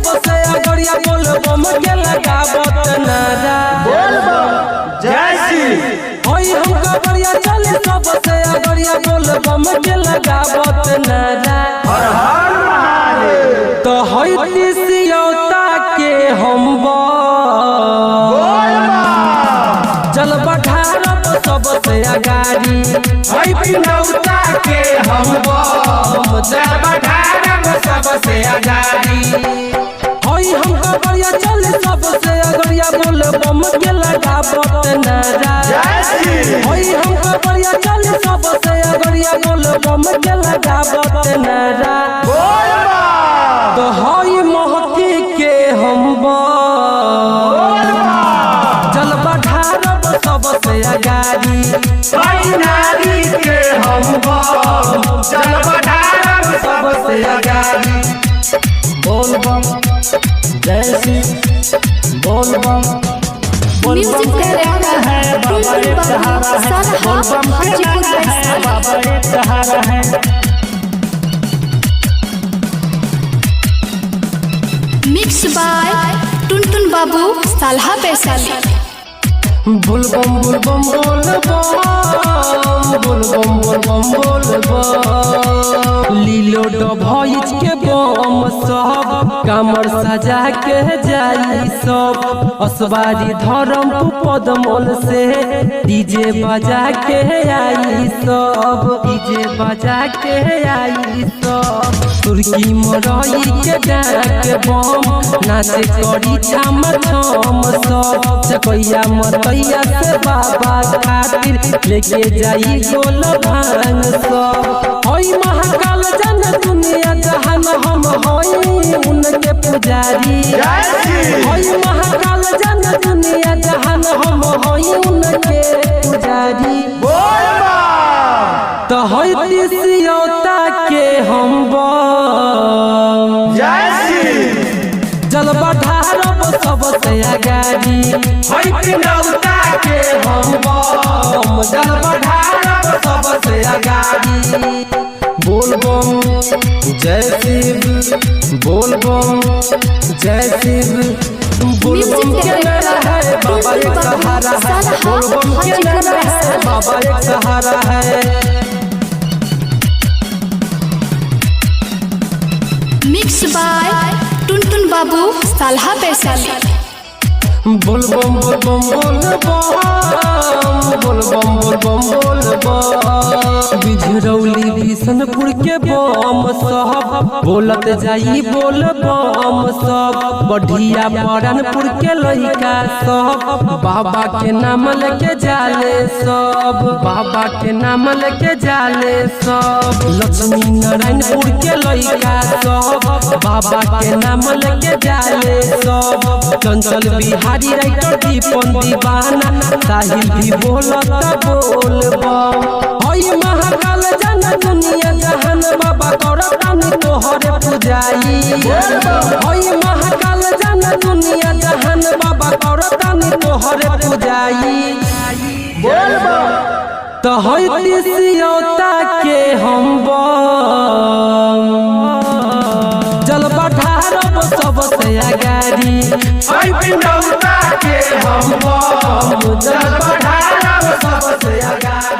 सबसे अगड़िया बोल बम के लगावत नारा बोल बम जय श्री होई हम कबड़िया चले सबसे अगड़िया बोल बम के लगावत नारा हर हर महादेव तो होई तिसियौता के हम बोल जल बढ़ारब सबसे अगाड़ी होई पिनौता के हम जल बढ़ारब सबसे अगाड़ी होई हम कबड़िया चले सबसे अगड़िया बोल बम के लगावत नारा जय श्री होई हम कबड़िया चले सबसे अगड़िया बोल बम के लगावत नारा बोल तो होई महती के हम जल बढ़ारब सबसे अगाड़ी होई नारी के हम जल बढ़ारब सबसे अगाड़ी बोल बम जय श्री बोल बम म्यूजिक डायरेक्टर है बाबा एक सहारा है बोल बम हाजीपुर है बाबा एक सहारा है मिक्स बाय टुनटुन बाबू सालहा वैशाली बोल बम बोल बम बोल बम बोल बम बोल बम बोल बम लीलो डभइच के बम सब कमर सजा के जाई सब असवारी धर्म पदमोल से डीजे बजा के आई सब डीजे बजा के आई सब तुर्की मरई के डाक बम नाचे करी छम छम सब चकैया मतैया से बाबा खातिर लेके जाई गोल भांग सब होई महाकाल जन दुनिया जहान हम होई उनके पुजारी होई महाकाल जन दुनिया जहान हम होई उनके पुजारी तो होई तिसियौता के हम जल बढ़ारब सबसे अगाड़ी होई पिनौता के हम जल बढ़ारब सबसे अगाड़ी बोल बम जय शिव बोल बम जय शिव बोल बम के नारा है बाबा एक सहारा है बोल बम के नारा है बाबा एक सहारा है मिक्स बाय टुनटुन बाबू सालहा वैशाली बोल बम बोल बम बोल बम बोल बम बोल बम बिझरौली बिशनपुर के बम सब बोलत जाई बोल बम सब बढ़िया परानपुर के लइका सब बाबा के नाम लेके जाले सब बाबा के नाम लेके जाले सब लक्ष्मी नारायणपुर के लइका सब बाबा के नाम लेके जाले सब चंचल बिहारी राइटर दीपन दीवाना साहिल भी बोलत बोल बम होई महाकाल जन दुनिया जहान बाबा करतानी तोहरे पुजाई होई महाकाल जन दुनिया जहान बाबा करतानी तोहरे पुजाई बोल बम तो होई तिसियौता के हम जल बढ़ारब सबसे अगाड़ी होई पिनौता के हम जल बढ़ारब सबसे अगाड़ी।